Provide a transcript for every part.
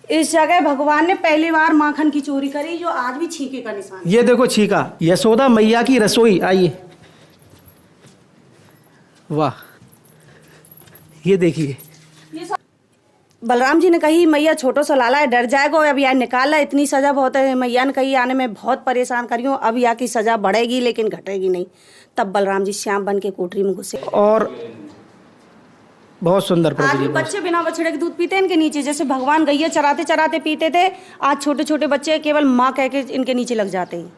इस जगह भगवान ने पहली बार माखन की चोरी करी, जो आज भी छीके का निशान है। ये देखो छीका, यशोदा मैया की रसोई। आइए, वाह, ये देखिए। बलराम जी ने कही मैया छोटो सा लाला है, डर जाएगा, अब यहाँ निकाला, इतनी सजा बहुत है। मैया ने कही आने में बहुत परेशान करी हूँ, अब यहाँ की सजा बढ़ेगी लेकिन घटेगी नहीं। तब बलराम जी श्याम बन के कोठरी में घुसे और बहुत सुंदर आज प्रभु भी जी। बच्चे बिना बछड़े के दूध पीते हैं इनके नीचे, जैसे भगवान गैया चराते चराते पीते थे, आज छोटे छोटे बच्चे केवल माँ कह के इनके नीचे लग जाते हैं।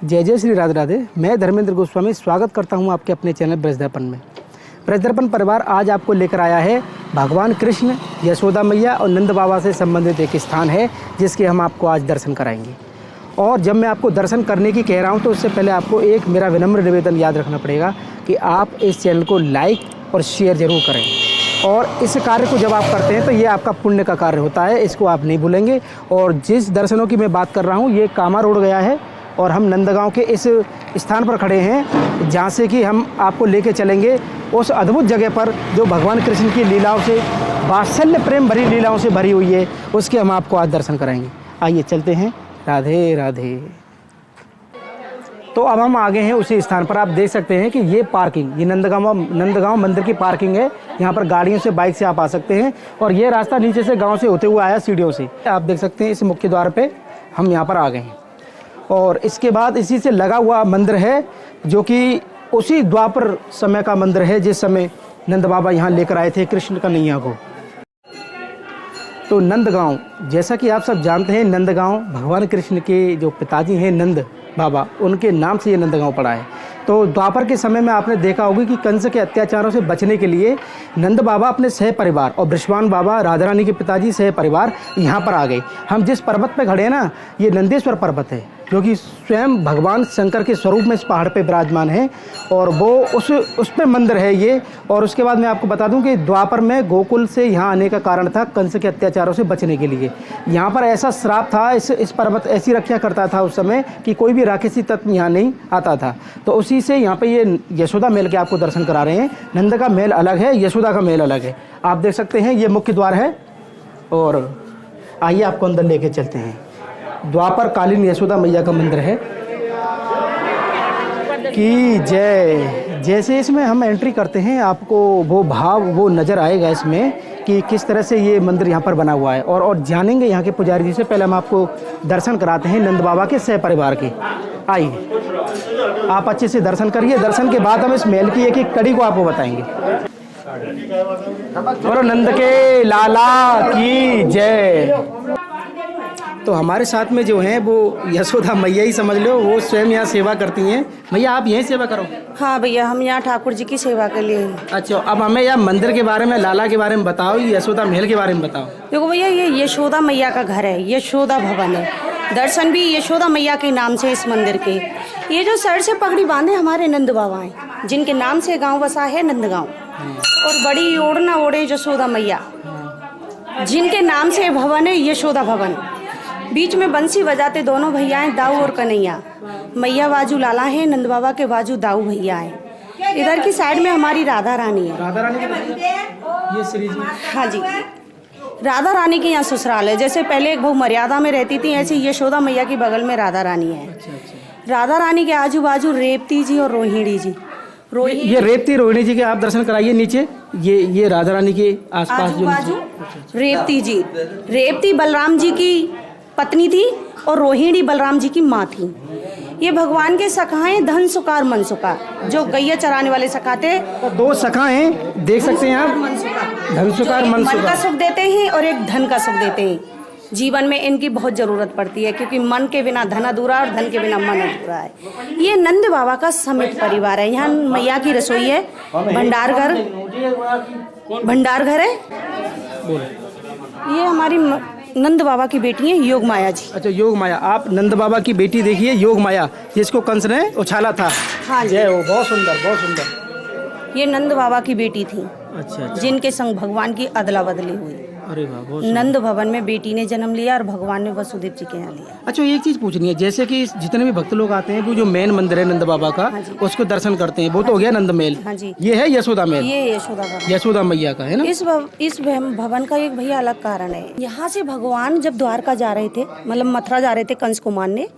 जय जय श्री राधे राधे। मैं धर्मेंद्र गोस्वामी स्वागत करता हूं आपके अपने चैनल ब्रज दर्पण में। ब्रज दर्पण परिवार आज आपको लेकर आया है भगवान कृष्ण, यशोदा मैया और नंद बाबा से संबंधित एक स्थान है जिसके हम आपको आज दर्शन कराएंगे। और जब मैं आपको दर्शन करने की कह रहा हूं तो उससे पहले आपको एक मेरा विनम्र निवेदन याद रखना पड़ेगा कि आप इस चैनल को लाइक और शेयर ज़रूर करें। और इस कार्य को जब आप करते हैं तो ये आपका पुण्य का कार्य होता है, इसको आप नहीं भूलेंगे। और जिस दर्शनों की मैं बात कर रहा हूँ ये कामा रोड गया है और हम नंदगांव के इस स्थान पर खड़े हैं जहाँ से कि हम आपको लेके चलेंगे उस अद्भुत जगह पर जो भगवान कृष्ण की लीलाओं से, वात्सल्य प्रेम भरी लीलाओं से भरी हुई है, उसके हम आपको आज दर्शन कराएंगे। आइए चलते हैं। राधे राधे। तो अब हम आगे हैं उसी स्थान पर। आप देख सकते हैं कि ये पार्किंग, ये नंदगांव मंदिर की पार्किंग है। यहाँ पर गाड़ियों से, बाइक से आप आ सकते हैं। और ये रास्ता नीचे से गाँव से होते हुए आया सीढ़ियों से। आप देख सकते हैं इस मुख्य द्वार पर हम यहाँ पर आ गए हैं। और इसके बाद इसी से लगा हुआ मंदिर है जो कि उसी द्वापर समय का मंदिर है जिस समय नंद बाबा यहाँ लेकर आए थे कृष्ण कन्हैया को। तो नंदगांव, जैसा कि आप सब जानते हैं, नंदगांव भगवान कृष्ण के जो पिताजी हैं नंद बाबा, उनके नाम से ये नंदगांव पड़ा है। तो द्वापर के समय में आपने देखा होगा कि कंस के अत्याचारों से बचने के लिए नंद बाबा अपने सह परिवार और बृषभान बाबा राधा रानी के पिताजी सह परिवार यहाँ पर आ गए। हम जिस पर्वत पे खड़े हैं ना, ये नंदेश्वर पर्वत है जो कि स्वयं भगवान शंकर के स्वरूप में इस पहाड़ पे विराजमान है। और वो उस पे मंदिर है ये। और उसके बाद मैं आपको बता दूं कि द्वापर में गोकुल से यहाँ आने का कारण था कंस के अत्याचारों से बचने के लिए। यहाँ पर ऐसा श्राप था, इस पर्वत ऐसी रक्षा करता था उस समय कि कोई भी राक्षसी तत्व यहाँ नहीं आता था। तो उसी से यहाँ पे ये यशोदा महल के आपको दर्शन करा रहे हैं। नंद का महल अलग है, यशोदा का महल अलग है। आप देख सकते हैं ये मुख्य द्वार है। और आइए आपको अंदर लेके चलते हैं। द्वापर कालीन यशोदा मैया का मंदिर है कि जय। जैसे इसमें हम एंट्री करते हैं आपको वो भाव, वो नज़र आएगा इसमें कि किस तरह से ये मंदिर यहाँ पर बना हुआ है। और जानेंगे यहाँ के पुजारी जी से। पहले हम आपको दर्शन कराते हैं नंद बाबा के सह परिवार के। आइए आप अच्छे से दर्शन करिए। दर्शन के बाद हम इस महल की एक एक कड़ी को आपको बताएंगे। और नंद के लाला की जय। तो हमारे साथ में जो हैं वो यशोदा मैया ही समझ लो, वो स्वयं यहाँ सेवा करती हैं। भैया आप यहीं सेवा करो? हाँ भैया, हम यहाँ ठाकुर जी की सेवा के लिए। अच्छा, अब हमें यहाँ मंदिर के बारे में, लाला के बारे में बताओ, यशोदा महल के बारे में बताओ। देखो भैया, ये यशोदा मैया का घर है, यशोदा भवन है। दर्शन भी यशोदा मैया के नाम से इस मंदिर के। ये जो सर से पगड़ी बांधे हमारे नंद बाबा हैं, जिनके नाम से गाँव बसा है नंदगांव। और बड़ी ओढ़ना ओढ़े यशोदा मैया, जिनके नाम से भवन है यशोदा भवन। बीच में बंसी बजाते दोनों भैया हैं, दाऊ और कन्हैया। मैया बाजू लाला है, नंद बाबा के बाजू दाऊ भैया है। इधर की साइड में हमारी राधा रानी है। राधा रानी ये श्री जी? हाँ जी, राधा रानी के यहाँ ससुराल है। जैसे पहले एक बहु मर्यादा में रहती थी, ऐसे यशोदा मैया की बगल में राधा रानी है। राधा रानी के आजू बाजू रेवती जी और रोहिणी जी। ये रेवती रोहिणी जी के आप दर्शन कराइए नीचे। ये राधा रानी के आसपास जो बाजू रेवती जी। रेवती बलराम जी की पत्नी थी और रोहिणी बलराम जी की माँ थी। ये भगवान के सखा हैं, धन सुकार मन सुकार, जो गैया चराने वाले सखा थे। तो दो सखा हैं, देख सकते हैं आप, धन सुकार मन सुकार। मन का सुख देते हैं और एक धन का सुख देते हैं। जीवन में इनकी बहुत जरूरत पड़ती है, क्योंकि मन के बिना धन अधूरा और धन के बिना मन अधूरा है। ये नंद बाबा का समित परिवार है। यहाँ मैया की रसोई है, भंडार घर है। ये हमारी नंद बाबा की बेटी है योग माया जी। अच्छा, योग माया। आप नंद बाबा की बेटी देखिए, योग माया, जिसको कंस ने उछाला था। हाँ जी, जय हो। बहुत सुंदर, बहुत सुंदर। ये नंद बाबा की बेटी थी। अच्छा। जिनके संग भगवान की अदला बदली हुई। अरे वाह, बहुत नंद भवन में बेटी ने जन्म लिया और भगवान ने वसुदेव जी के यहाँ लिया। अच्छा, एक चीज़ पूछनी है, जैसे कि जितने भी भक्त लोग आते हैं वो जो मेन मंदिर है नंद बाबा का, उसको दर्शन करते हैं, वो तो हो गया नंद महल। हाँ जी, ये है यशोदा महल, ये यशोदा भवन, यशोदा मैया का है ना। इस भवन का एक भैया अलग कारण है। यहाँ से भगवान जब द्वारका जा रहे थे, मतलब मथुरा जा रहे थे कंस को मारने,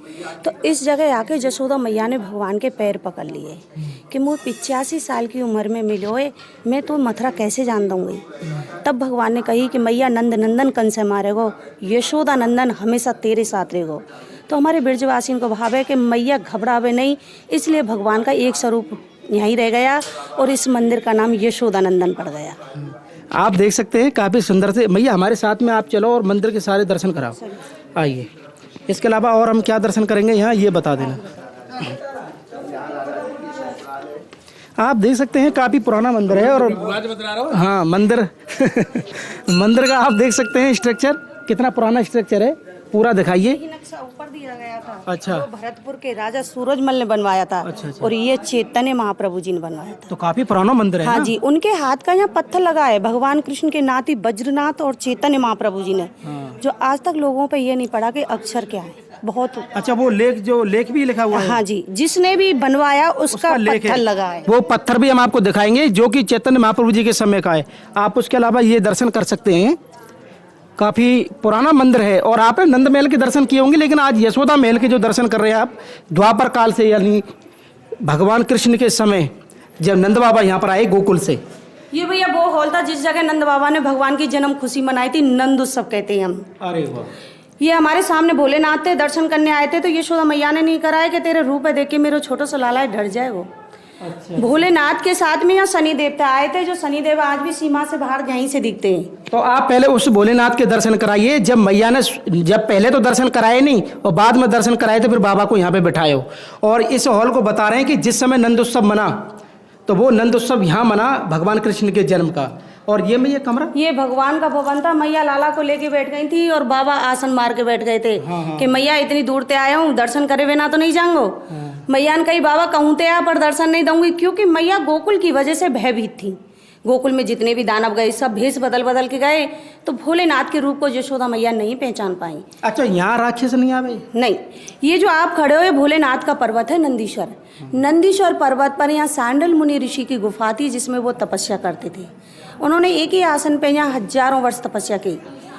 तो इस जगह आके यशोदा मैया ने भगवान के पैर पकड़ लिए कि मुझे 85 साल की उम्र में मिलोए, मैं तो मथुरा कैसे जान दूंगी। तब भगवान ने कही कि मैया नंद नंदन कंस मारेगो, यशोदा नंदन हमेशा तेरे साथ रहेगो। तो हमारे ब्रजवासियों को भाव है कि मैया घबरावे नहीं, इसलिए भगवान का एक स्वरूप यहीं रह गया और इस मंदिर का नाम यशोदा नंदन पड़ गया। आप देख सकते हैं काफ़ी सुंदर से। मैया हमारे साथ में आप चलो और मंदिर के सारे दर्शन कराओ, आइए। इसके अलावा और हम क्या दर्शन करेंगे यहाँ, ये बता देना। आप देख सकते हैं काफ़ी पुराना मंदिर है और हाँ मंदिर मंदिर का आप देख सकते हैं स्ट्रक्चर, कितना पुराना स्ट्रक्चर है, पूरा दिखाइए। ये नक्शा ऊपर दिया गया था। अच्छा। वो भरतपुर के राजा सूरजमल ने बनवाया था। अच्छा। और ये चैतन्य महाप्रभु जी ने बनवाया था। तो काफ़ी पुराना मंदिर है हाँ ना? जी, उनके हाथ का यहाँ पत्थर लगा है भगवान कृष्ण के नाती वज्रनाथ और चैतन्य महाप्रभु जी ने, जो आज तक लोगों पे ये नहीं पड़ा कि अक्षर क्या है। बहुत अच्छा, वो लेख भी लिखा हुआ है। हाँ जी, जिसने भी बनवाया उसका पत्थर लगा है। वो पत्थर भी हम आपको दिखाएंगे जो कि चैतन्य महाप्रभु जी के समय का है। आप उसके अलावा ये दर्शन कर सकते हैं, काफ़ी पुराना मंदिर है। और आपने नंद महल के दर्शन किए होंगे, लेकिन आज यशोदा महल के जो दर्शन कर रहे हैं आप, द्वापर काल से, यानी भगवान कृष्ण के समय जब नंद बाबा यहाँ पर आए गोकुल से। ये भैया वो हॉल था जिस जगह नंद बाबा ने भगवान की जन्म खुशी मनाई थी, नंद उत्सव कहते हैं हम। अरे वाह। ये हमारे सामने भोलेनाथ थे, दर्शन करने आए थे, तो यशोदा मैया ने नहीं कराया कि तेरे रूप है देख के मेरा छोटा सा लाला डर जाए वो। अच्छा। भोलेनाथ के साथ में यहाँ शनि देवता आए थे, जो शनि देव आज भी सीमा से बाहर यहीं से दिखते हैं। तो आप पहले उस भोलेनाथ के दर्शन कराइए, जब मैया ने, जब पहले तो दर्शन कराए नहीं और बाद में दर्शन कराए तो फिर बाबा को यहाँ पे बिठाए हो। और इस हॉल को बता रहे हैं कि जिस समय नंद उत्सव मना, तो वो नंद उत्सव यहाँ मना भगवान कृष्ण के जन्म का। और ये मैया कमरा, ये भगवान का भवन था। मैया लाला को लेके बैठ गई थी और बाबा आसन मार के बैठ गए थे। कि मैया इतनी दूर से आया हूँ, दर्शन करे बिना तो नहीं जाऊंगो। मैया ने कही बाबा कहूँ ते आ पर दर्शन नहीं दूंगी, क्योंकि मैया गोकुल की वजह से भयभीत थी। गोकुल में जितने भी दानव गए सब भेष बदल बदल के गए, तो भोलेनाथ के रूप को यशोदा मैया नहीं पहचान पाई। अच्छा, यहाँ राक्षस नहीं आवे? नहीं, ये जो आप खड़े हो ये भोलेनाथ का पर्वत है नंदीश्वर। नंदीश्वर पर्वत पर यहाँ सांडल मुनि ऋषि की गुफा थी जिसमें वो तपस्या करते थे। उन्होंने एक ही आसन पे यहाँ हजारों वर्ष तपस्या की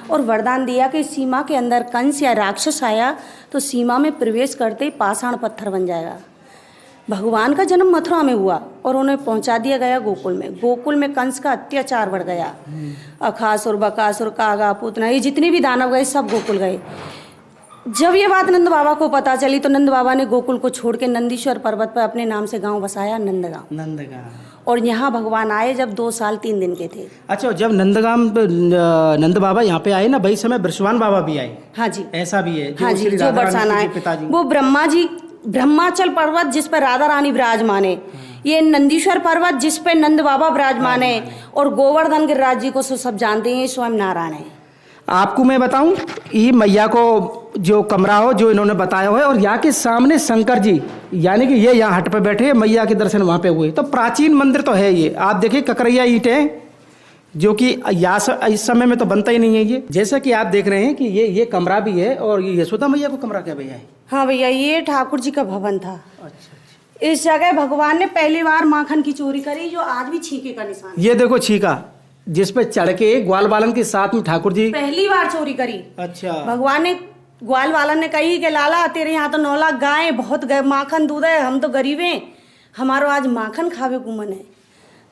और वरदान दिया कि सीमा के अंदर कंस या राक्षस आया तो सीमा में प्रवेश करते ही पाषाण पत्थर बन जाएगा। भगवान का जन्म मथुरा में हुआ और उन्हें पहुंचा दिया गया गोकुल में। गोकुल में कंस का अत्याचार बढ़ गया। अखासुर, बकासुर, कागा, पूतना, ये जितने भी दानव गए सब गोकुल गए। जब ये बात नंद बाबा को पता चली तो नंद बाबा ने गोकुल को छोड़ के नंदीश्वर पर्वत पर अपने नाम से गांव बसाया, नंदगांव। नंदगांव। और यहाँ भगवान आए जब 2 साल 3 दिन के थे। अच्छा, जब नंद बाबा यहाँ पे आए ना, वही समय बृषवान बाबा भी आए। हाँ जी, ऐसा भी है। हाँ जी, जो बरसाना है वो ब्रह्मा जी, ब्रह्माचल पर्वत जिस पर राधा रानी विराजमान है, ये नंदीश्वर पर्वत जिस पे नंद बाबा विराजमान है, और गोवर्धन गिरिराज जी को सब जानते हैं, स्वयं नारायण है। आपको मैं बताऊं, ये मैया को जो कमरा हो जो इन्होंने बताया है, और यहाँ के सामने शंकर जी, यानी कि ये यहाँ हट पे बैठे हैं, मैया के दर्शन वहाँ पे हुए। तो प्राचीन मंदिर तो है ये। आप देखिए ककरैया ईंटें, जो कि इस समय में तो बनता ही नहीं है ये। जैसा कि आप देख रहे हैं कि ये कमरा भी है। और ये यशोदा मैया को कमरा क्या भैया है? हाँ भैया, ये ठाकुर जी का भवन था। अच्छा। इस जगह भगवान ने पहली बार माखन की चोरी करी, जो आज भी छींके का निशान। ये देखो छींका, जिस पे चढ़ के ग्वाल बालन के साथ में ठाकुर जी पहली बार चोरी करी। अच्छा। भगवान ने, ग्वाल बालन ने कही कि लाला तेरे यहाँ तो 9 लाख गाय, बहुत माखन दूध है, हम तो गरीब हैं, हमारो आज माखन खावे को मन है।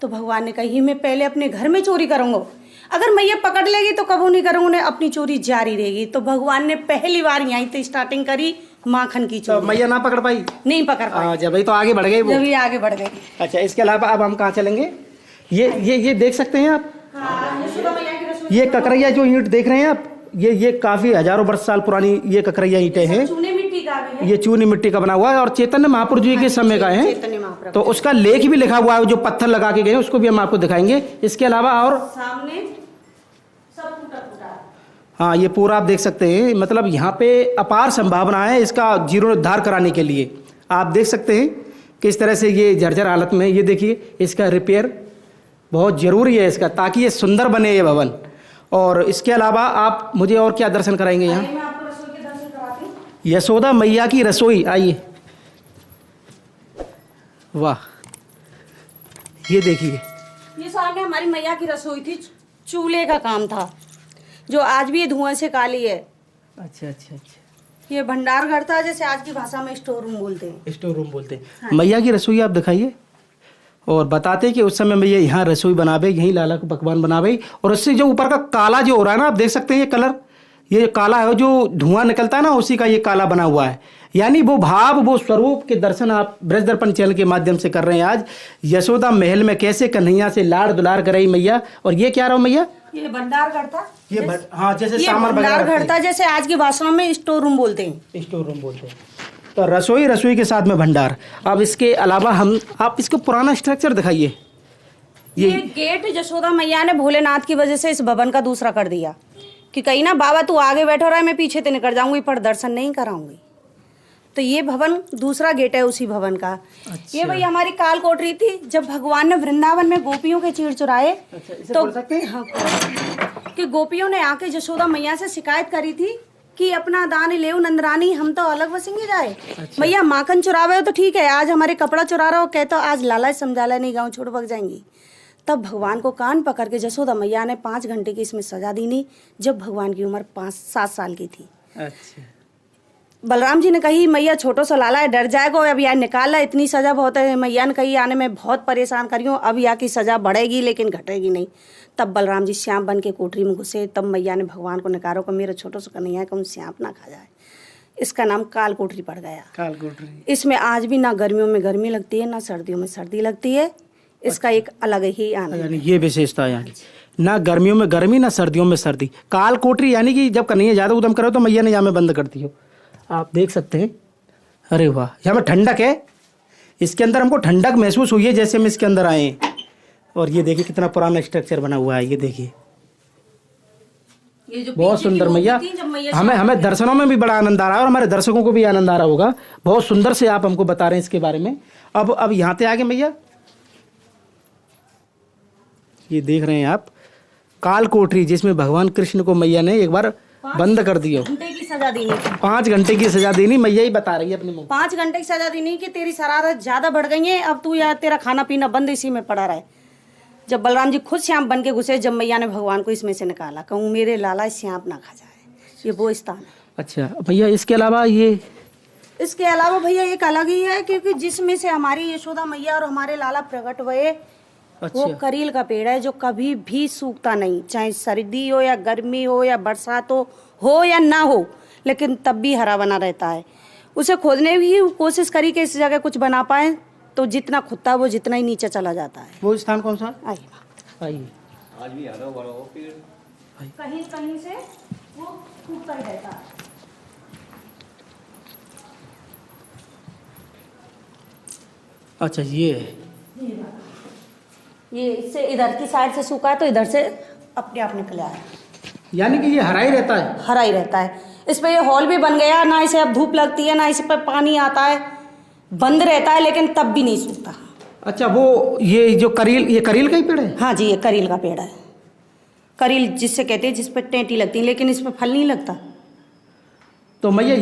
तो भगवान ने कही मैं पहले अपने घर में चोरी करूंगा, अगर मैया पकड़ लेगी तो कबू नहीं करूंगा, उन्हें अपनी चोरी जारी रहेगी। तो भगवान ने पहली बार यहीं से स्टार्टिंग करी माखन की चोरी। तो मैया ना पकड़ पाई? नहीं पकड़ पाई। जब तो आगे बढ़ गए वो। जब ये आगे बढ़ गए। अच्छा, इसके अलावा अब हम कहाँ चलेंगे? ये देख सकते हैं आप, ये ककरैया जो ईंट देख रहे हैं आप, ये काफी हजारों वर्ष साल पुरानी ये ककरैया ईंटें हैं। चूने मिट्टी का भी है। ये चूनी मिट्टी का बना हुआ है और चैतन्य महाप्रभु जी के समय का है। तो उसका लेख भी लिखा हुआ है, जो पत्थर लगा के गए, उसको भी हम आपको दिखाएंगे। इसके अलावा और सामने सब टूटा फूटा। हाँ, ये पूरा आप देख सकते हैं। मतलब यहाँ पे अपार संभावना है इसका जीर्णोद्धार कराने के लिए। आप देख सकते हैं किस तरह से ये जर्जर हालत में। ये देखिए, इसका रिपेयर बहुत ज़रूरी है इसका, ताकि ये सुंदर बने ये भवन। और इसके अलावा आप मुझे और क्या दर्शन कराएंगे यहाँ? मैं आपको रसोई के दर्शन कराती हूँ। यशोदा मैया की रसोई, आइए। वाह, ये देखिए। ये सामने हमारी मैया की रसोई थी, चूल्हे का काम था, जो आज भी ये धुआं से काली है। अच्छा अच्छा अच्छा, ये भंडार घर था, जैसे आज की भाषा में स्टोर रूम बोलते हैं। स्टोर रूम बोलते हैं। मैया की रसोई आप दिखाइए और बताते कि उस समय मैया यहाँ रसोई बनावे, यहीं लाला को पकवान बनावे। और उससे जो ऊपर का काला जो हो रहा है ना, आप देख सकते हैं ये कलर, ये जो काला है, जो धुआं निकलता है ना, उसी का ये काला बना हुआ है। यानी वो भाव, वो स्वरूप के दर्शन आप ब्रज दर्पण चैनल के माध्यम से कर रहे हैं आज। यशोदा महल में कैसे कन्हैया से लाड़ दुलार कराई मैया। और ये क्या रहा मैया? ये भंडार घर था। हाँ, जैसे ये सामान भंडार वगैरह घर था, जैसे आज की भाषा में स्टोर रूम बोलते हैं। स्टोर रूम बोलते हैं। तो रसोई के साथ में भंडार। अब इसके अलावा आप इसको पुराना स्ट्रक्चर दिखाइए। ये गेट यशोदा मैया ने भोलेनाथ की वजह से इस भवन का दूसरा कर दिया कि कहीं ना बाबा तू आगे बैठो रहा है, मैं पीछे ते निकल जाऊंगी पर दर्शन नहीं कराऊंगी। तो ये भवन दूसरा गेट है उसी भवन का। अच्छा। ये भाई हमारी काल कोठरी थी, जब भगवान ने वृंदावन में गोपियों के चीर चुराए। इसे तो बोल सकते हैं? हाँ, कि गोपियों ने आके यशोदा मैया से शिकायत करी थी कि अपना दान ले नंदरानी, हम तो अलग बसेंगे जाए। अच्छा। मैया माखन चुरावे हो तो ठीक है, आज हमारे कपड़ा चुरा रहे हो, कहते हो आज लाला समझाला नहीं, गाँव छोड़ भग जाएंगी। तब भगवान को कान पकड़ के यशोदा मैया ने 5 घंटे की इसमें सजा दी नहीं, जब भगवान की उम्र 5-7 साल की थी। अच्छा। बलराम जी ने कही मैया छोटो सा लाला है, डर जाएगा, अब यार निकाला, इतनी सजा बहुत है। मैया ने कही आने में बहुत परेशान करी हूँ, अब यहाँ की सजा बढ़ेगी लेकिन घटेगी नहीं। तब बलराम जी श्याम बन के कोठरी में घुसे। तब मैया ने भगवान को निकारो को मेरा छोटो सा कन्हैया कौन श्याप ना खा जाए। इसका नाम काल कोठरी पड़ गया। काल कोठरी। इसमें आज भी ना गर्मियों में गर्मी लगती है, ना सर्दियों में सर्दी लगती है। इसका एक अलग ही आनंद यानी ये विशेषता है यहाँ की, ना गर्मियों में गर्मी ना सर्दियों में सर्दी। काल कोठरी यानी कि जब कन्हैया ज्यादा उदम करो तो मैया ने यहाँ में बंद कर दी हो। आप देख सकते हैं। अरे वाह, यहाँ में ठंडक है, इसके अंदर हमको ठंडक महसूस हुई है जैसे हम इसके अंदर आए हैं। और ये देखिए कितना पुराना स्ट्रक्चर बना हुआ है, ये देखिए बहुत सुंदर। मैया हमें दर्शनों में भी बड़ा आनंद आ रहा है और हमारे दर्शकों को भी आनंद आ रहा होगा। बहुत सुंदर से आप हमको बता रहे हैं इसके बारे में। अब यहाँ पे आगे मैया, ये देख रहे हैं आप काल कोठरी, जिसमें भगवान कृष्ण को मैया ने एक बार बंद कर दिया। 5 घंटे की सजा देनी थी। 5 घंटे की सजा देनी, मैया ही बता रही है अपने मुंह। 5 घंटे की सजा देनी कि तेरी शरारत ज्यादा बढ़ गई है, अब तू यार तेरा खाना पीना बंद इसी में पड़ा रहा है। जब बलराम जी खुद श्याम बन के घुसे, जब मैया ने भगवान को इसमें से निकाला, कहूँ मेरे लाला श्याम ना खा जाए, ये वो स्थान है। अच्छा भैया, इसके अलावा इसके अलावा भैया एक अलग ही है, क्योंकि जिसमें से हमारी यशोदा मैया और हमारे लाला प्रकट हुए। अच्छा। वो करील का पेड़ है जो कभी भी सूखता नहीं, चाहे सर्दी हो या गर्मी हो या बरसात हो या ना हो, लेकिन तब भी हरा बना रहता है। उसे खोदने की कोशिश करी कि इस जगह कुछ बना पाए, तो जितना खुदता वो जितना ही नीचे चला जाता है। वो स्थान कौन सा? आइए, आज भी हरा भरा हो पेड़, कहीं कहीं से वो सूखता ही रहता है। अच्छा ये इससे इधर की साइड से सूखा है तो इधर से अपने आप निकल आया, यानी कि ये हरा ही रहता है। हरा ही रहता है। इस पे ये हॉल भी बन गया, ना इसे अब धूप लगती है ना इस पे पानी आता है, बंद रहता है लेकिन तब भी नहीं सूखता। अच्छा, वो ये जो करील, ये करील का ही पेड़ है? हाँ जी, ये करील का पेड़ है। करील जिससे कहते हैं जिस पे टेंटी लगती है, लेकिन इसमें फल नहीं लगता। तो मैया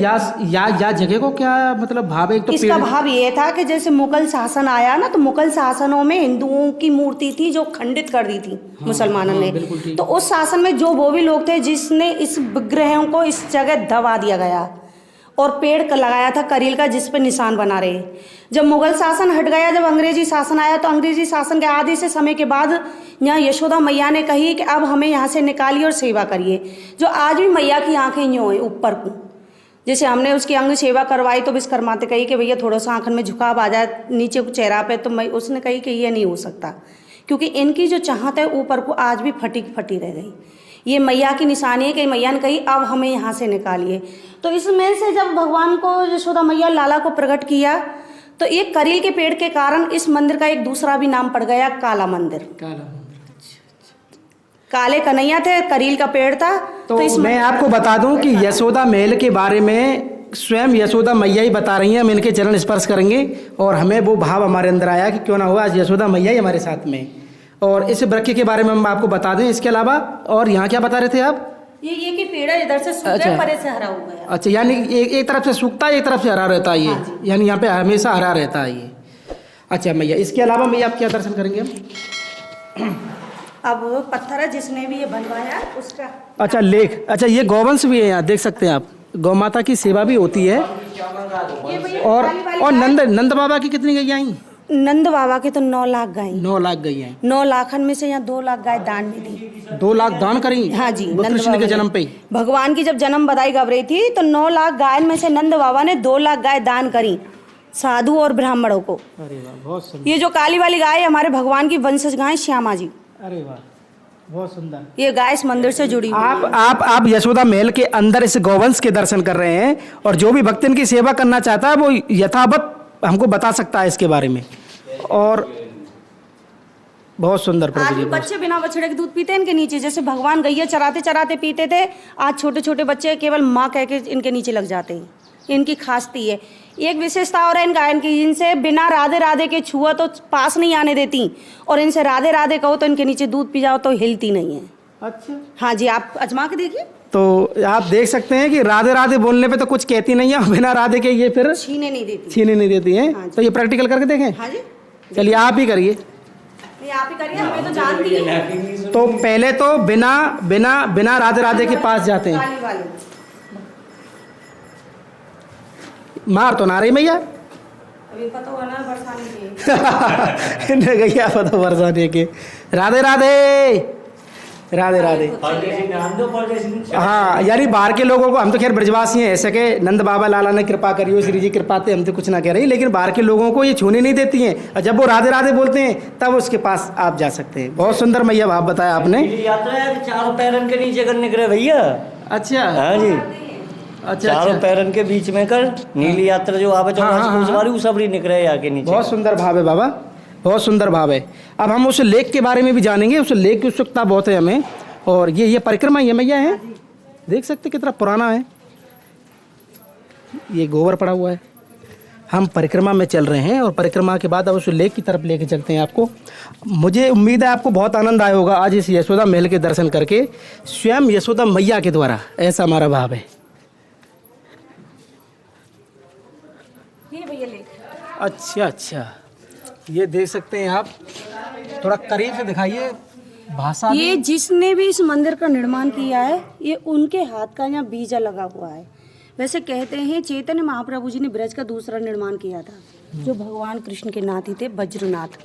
या जगह को क्या मतलब भाव है? एक तो इसका पेड़, भाव ये था कि जैसे मुगल शासन आया ना, तो मुगल शासनों में हिंदुओं की मूर्ति थी जो खंडित कर दी थी मुसलमानों ने। तो उस शासन में जो वो भी लोग थे जिसने इस विग्रहों को इस जगह दबा दिया गया और पेड़ लगाया था करील का, जिस पे निशान बना रहे। जब मुगल शासन हट गया, जब अंग्रेजी शासन आया, तो अंग्रेजी शासन के आधे से समय के बाद यहाँ यशोदा मैया ने कही कि अब हमें यहाँ से निकालिए और सेवा करिए। जो आज भी मैया की आंखें यूँ है ऊपर को, जैसे हमने उसकी अंग सेवा करवाई तो विश्वकर्माते कही कि भैया थोड़ा सा आंखन में झुकाव आ जाए नीचे चेहरा पे, तो मैं उसने कही कि ये नहीं हो सकता, क्योंकि इनकी जो चाहत है ऊपर को आज भी फटी फटी रह गई। ये मैया की निशानी है कि मैया ने कही अब हमें यहाँ से निकालिए। तो इसमें से जब भगवान को यशोदा मैया लाला को प्रकट किया, तो एक करील के पेड़ के कारण इस मंदिर का एक दूसरा भी नाम पड़ गया, काला मंदिर। काले कन्हैया थे, करील का पेड़ था। तो मैं आपको बता दूं कि यशोदा महल के बारे में स्वयं यशोदा मैया ही बता रही हैं। हम इनके चरण स्पर्श करेंगे और हमें वो भाव हमारे अंदर आया कि क्यों ना हुआ आज यशोदा मैया ही हमारे साथ में। और इस वृक्ष के बारे में हम आपको बता दें, इसके अलावा और यहाँ क्या बता रहे थे आप? ये कि पेड़ इधर से सूखा है, परे से हरा हुआ है। अच्छा, यानी एक तरफ से सूखता है, एक तरफ से हरा रहता है ये। हाँ यानी यहाँ पे हमेशा हरा रहता है ये। अच्छा मैया, इसके अलावा मैया आप क्या दर्शन करेंगे हम? अब पत्थर है जिसने भी ये बनवाया उसका। अच्छा लेख, अच्छा ये गौवंश भी है यहाँ, देख सकते हैं आप। गौ माता की सेवा भी होती है। ये भैया और नंद बाबा की कितनी गई आई? नंद बाबा के तो 9 लाख गाय, 9 लाख गई हैं। 9 लाखन में से यहाँ 2 लाख गाय दान में दी। 2 लाख दान करी? हाँ जी, वो नंद कृष्ण बाबा के ने। जन्म पे ही? भगवान की जब जन्म बधाई गब रही थी तो 9 लाख गाय में से नंद बाबा ने 2 लाख गाय दान करी साधु और ब्राह्मणों को। अरे वाह, बहुत सुंदर। ये जो काली वाली गाय है हमारे भगवान की वंशज गाय श्यामा जी। अरे वाह, बहुत सुंदर। ये गाय इस मंदिर से जुड़ी हुई है। आप यशोदा महल के अंदर इस गौवंश के दर्शन कर रहे हैं, और जो भी भक्त इनकी सेवा करना चाहता है वो यथावत हमको बता सकता है इसके बारे में। और बहुत सुंदर प्रभु आज जी। बच्चे बिना बछड़े के दूध पीते हैं इनके नीचे, जैसे भगवान गैया चराते चराते पीते थे, आज छोटे छोटे बच्चे केवल माँ कह के इनके नीचे लग जाते हैं। इनकी खासियत है। एक विशेषता और है इन गायन की, इनसे बिना राधे राधे के छुआ तो पास नहीं आने देती, और इनसे राधे राधे कहो तो इनके नीचे दूध पी जाओ तो हिलती नहीं है। अच्छा, हाँ जी, आप अजमा के देखिए। तो आप देख सकते हैं कि राधे राधे बोलने पे तो कुछ कहती नहीं है, बिना राधे के ये फिर छीने नहीं देती। छीने नहीं देती हैं। हाँ जी। तो ये प्रैक्टिकल करके देखें। हाँ जी, चलिए आप ही करिए। ये आप ही करिए, हमें तो जानती है। तो पहले तो बिना बिना बिना राधे राधे के पास जाते हैं। काली वाली मार तो ना रही मैया। अभी पता हुआ ना बरसाने के। इन्हें गैया पता बरसाने के। राधे राधे राधे राधे। हाँ, यानी बाहर के लोगों को, हम तो खैर ब्रजवासी हैं, ऐसे के नंद बाबा लाला ने कृपा करी हो, श्री जी कृपाते, हम तो कुछ ना कह रही, लेकिन बाहर के लोगों को ये छूने नहीं देती हैं, और जब वो राधे राधे बोलते हैं तब उसके पास आप जा सकते हैं। बहुत सुंदर मैया भाव बताया आपने। यात्रा है, चारों पैरन के नीचे करने के भैया। अच्छा, हाँ जी, अच्छा चारों अच्छा, पैरन के बीच में कर नीली यात्रा जो आवे वो सब निकले आके नीचे। बहुत सुंदर भाव है बाबा, बहुत सुंदर भाव है। अब हम उस लेक के बारे में भी जानेंगे, उस लेक की उत्सुकता बहुत है हमें। और ये परिक्रमा ये मैया है, देख सकते कितना पुराना है, ये गोबर पड़ा हुआ है। हम परिक्रमा में चल रहे हैं, और परिक्रमा के बाद अब उस लेक की तरफ लेके चलते हैं आपको। मुझे उम्मीद है आपको बहुत आनंद आया होगा आज इस यशोदा महल के दर्शन करके, स्वयं यशोदा मैया के द्वारा, ऐसा हमारा भाव है। ये भैया लेक। अच्छा अच्छा, ये देख सकते हैं आप, थोड़ा करीब से दिखाइए भाषा। ये जिसने भी इस मंदिर का निर्माण किया है, ये उनके हाथ का यहाँ बीजा लगा हुआ है। वैसे कहते हैं चैतन्य महाप्रभु जी ने ब्रज का दूसरा निर्माण किया था, जो भगवान कृष्ण के नाती थे वज्रनाथ।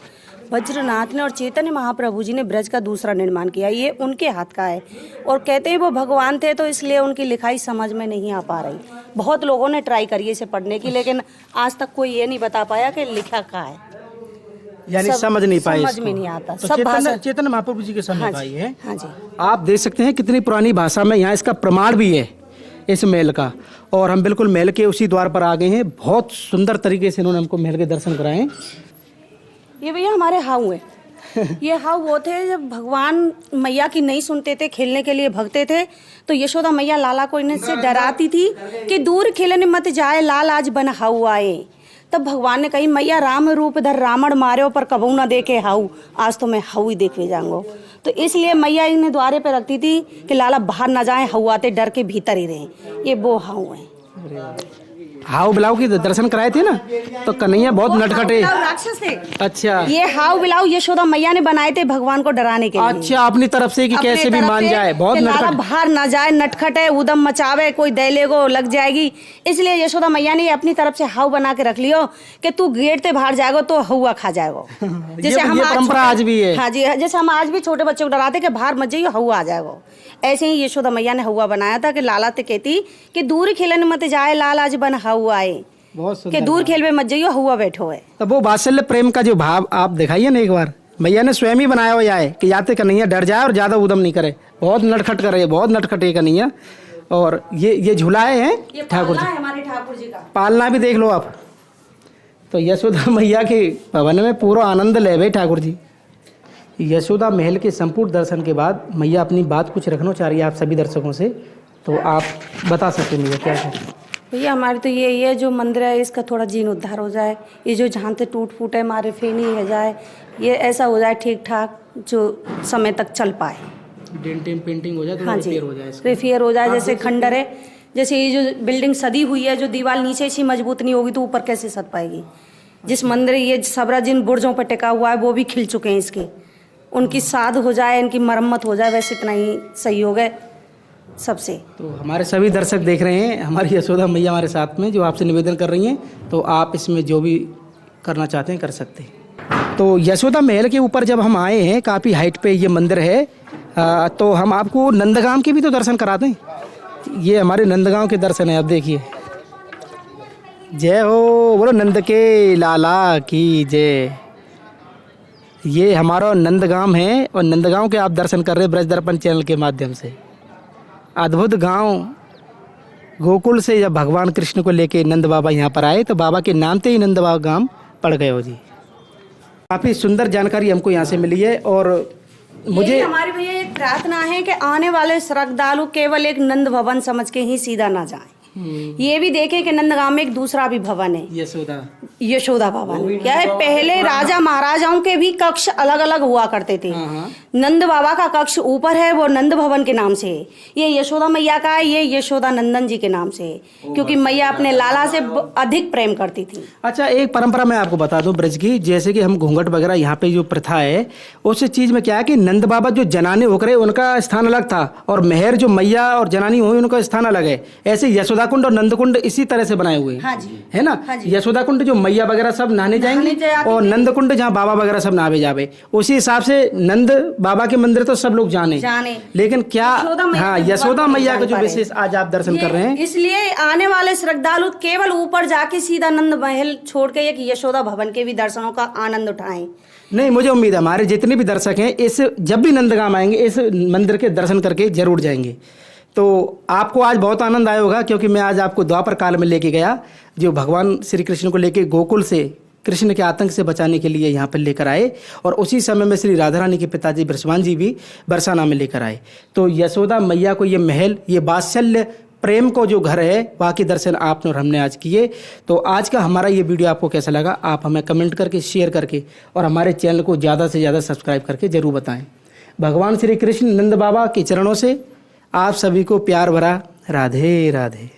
वज्रनाथ ने और चैतन्य महाप्रभु जी ने ब्रज का दूसरा निर्माण किया, ये उनके हाथ का है। और कहते हैं वो भगवान थे, तो इसलिए उनकी लिखाई समझ में नहीं आ पा रही। बहुत लोगों ने ट्राई करी इसे पढ़ने की, लेकिन आज तक कोई ये नहीं बता पाया कि लिखा क्या है, यानी समझ नहीं पाए, समझ में नहीं आता। तो सब भाषा चैतन्य महाप्रभु जी के समय हाँ का जी, ये है। हाँ जी। आप देख सकते हैं कितनी पुरानी भाषा में यहाँ इसका प्रमाण भी है इस महल का। और हम बिल्कुल महल के उसी द्वार पर आ गए हैं। बहुत सुंदर तरीके से इन्होंने हमको महल के दर्शन कराए। ये भैया हमारे हाउ है। ये हाउ वो थे जब भगवान मैया की नहीं सुनते थे, खेलने के लिए भगते थे, तो यशोदा मैया लाला को इनसे डराती थी कि दूर खेलने मत जाए, लाल आज बन हाउ आए। तब भगवान ने कही मैया राम रूप धर रावण मारे पर कबू ना देखे हाउ, आज तो मैं हाउ ही देखे जाऊंगो। तो इसलिए मैया इन्हें द्वारे पे रखती थी कि लाला बाहर ना जाए, हाउ आते डर के भीतर ही रहे। ये वो हाउ है। हाउ बिलाव की दर्शन कराए थे ना, तो कन्हैया बहुत नटखटे राक्षस थे। अच्छा, ये हाउ बिलाव यशोदा मैया ने बनाए थे भगवान को डराने के लिए। अच्छा, अपनी तरफ से कि अपने कैसे भी तरफ मान से जाए, बहुत कि लाला नटखट। बाहर ना जाए, नटखट है, उदम मचावे, कोई दैले को लग जाएगी। इसलिए यशोदा मैया ने अपनी तरफ से हाउ बना के रख लियो कि तू गेट से बाहर जाएगा तो हवा खा जाएगा। जैसे हम परंपरा आज भी है। हाँ जी, जैसे हम आज भी छोटे बच्चों को डराते कि बाहर मत जाइए, हवा आ जाएगा। ऐसे ही यशोदा मैया ने हवा बनाया था कि लाला ते कहती कि दूर खेलने मत जाए, लाल आज बन हवा आए, बहुत कि दूर खेल में मत जाइयो, हुआ बैठो है। तो वो वात्सल्य प्रेम का जो भाव आप दिखाइए ना एक बार, मैया ने स्वयं ही बनाया हुआ है कि याते कन्हैया डर जाए और ज्यादा उदम नहीं करे, बहुत नटखट करे, बहुत नटखट है कन्हैया। और ये झूला है ठाकुर जी, हमारे ठाकुर जी का पालना भी देख लो आप। तो यशोदा मैया के भवन में पूरा आनंद ले भाई ठाकुर जी। यशोदा महल के संपूर्ण दर्शन के बाद मैया अपनी बात कुछ रखना चाह रही है आप सभी दर्शकों से, तो आप बता सकते हैं क्या है? भैया हमारे तो ये जो मंदिर है इसका थोड़ा जीर्णोद्धार हो जाए, ये जो जहाँ से टूट फूट है हमारे फेनी है जाए, ये ऐसा हो जाए ठीक ठाक, जो समय तक चल पाए। डेंटिंग पेंटिंग हो जाए तो हाँ जी, रिपेयर हो जाए इसका। रिपेयर हो जाए। जैसे खंडर है, जैसे ये जो बिल्डिंग सदी हुई है, जो दीवार नीचे से मजबूत नहीं होगी तो ऊपर कैसे सद पाएगी। जिस मंदिर ये सबरा जिन बुर्जों पर टिका हुआ है वो भी खिल चुके हैं इसके, उनकी साध हो जाए, इनकी मरम्मत हो जाए, वैसे इतना ही सहयोग है सबसे। तो हमारे सभी दर्शक देख रहे हैं, हमारी यशोदा मैया हमारे साथ में जो आपसे निवेदन कर रही हैं, तो आप इसमें जो भी करना चाहते हैं कर सकते हैं। तो यशोदा महल के ऊपर जब हम आए हैं, काफ़ी हाइट पे ये मंदिर है, तो हम आपको नंदगांव के भी तो दर्शन करा दें। ये हमारे नंदगांव के दर्शन है। अब देखिए, जय हो बोलो नंद के लाला की जय। ये हमारा नंदगांव है और नंदगांव के आप दर्शन कर रहे हैं ब्रज दर्पण चैनल के माध्यम से। अद्भुत गांव, गोकुल से जब भगवान कृष्ण को लेके नंद बाबा यहाँ पर आए तो बाबा के नाम से ही नंद बाबा गांव पड़ गए हो जी। काफ़ी सुंदर जानकारी हमको यहाँ से मिली है और मुझे हमारी भैया एक प्रार्थना है कि आने वाले श्रद्धालु केवल एक नंद भवन समझ के ही सीधा ना जाएं। ये भी देखें कि नंदगांव में एक दूसरा भी भवन है, यशोदा भवन। क्या है, पहले राजा महाराजाओं के भी कक्ष अलग अलग हुआ करते थे। नंद बाबा का कक्ष ऊपर है, वो नंद भवन के नाम से है। ये यशोदा मैया का है, ये यशोदा नंदन जी के नाम से है, क्योंकि मैया अपने लाला से अधिक प्रेम करती थी। अच्छा, एक परंपरा मैं आपको बता दूं ब्रज की, जैसे कि हम घूंघट वगैरह यहाँ पे जो प्रथा है, उस चीज में क्या है कि नंद बाबा जो जनाने होकर उनका स्थान अलग था और मेहर जो मैया और जनानी हुई उनका स्थान अलग है। ऐसे यशोदा कुंड और नंद कुंड इसी तरह से बनाए हुए हैं। हाँ जी, है ना। हाँ जी। यशोदा कुंड जो मैया वगैरह सब नहाने जाएंगे और नंद कुंड जहाँ बाबा वगैरह सब नहावे जावे। उसी हिसाब से नंद बाबा के मंदिर तो सब लोग जाने, लेकिन क्या हाँ यशोदा मैया का जो विशेष आज आप दर्शन कर रहे हैं, इसलिए आने वाले श्रद्धालु केवल ऊपर जाके सीधा नंद महल छोड़ के एक यशोदा भवन के भी दर्शनों का आनंद उठाएं। नहीं, मुझे उम्मीद है हमारे जितने भी दर्शक हैं इस जब भी नंदगांव आएंगे इस मंदिर के दर्शन करके जरूर जाएंगे। तो आपको आज बहुत आनंद आया होगा, क्योंकि मैं आज आपको द्वापर काल में लेके गया, जो भगवान श्री कृष्ण को लेके गोकुल से कृष्ण के आतंक से बचाने के लिए यहाँ पर लेकर आए, और उसी समय में श्री राधा रानी के पिताजी बृषभान जी भी बरसाना में लेकर आए। तो यशोदा मैया को ये महल, ये वात्सल्य प्रेम को जो घर है, वहाँ के दर्शन आपने और हमने आज किए। तो आज का हमारा ये वीडियो आपको कैसा लगा, आप हमें कमेंट करके, शेयर करके और हमारे चैनल को ज़्यादा से ज़्यादा सब्सक्राइब करके ज़रूर बताएं। भगवान श्री कृष्ण नंद बाबा के चरणों से आप सभी को प्यार भरा राधे राधे।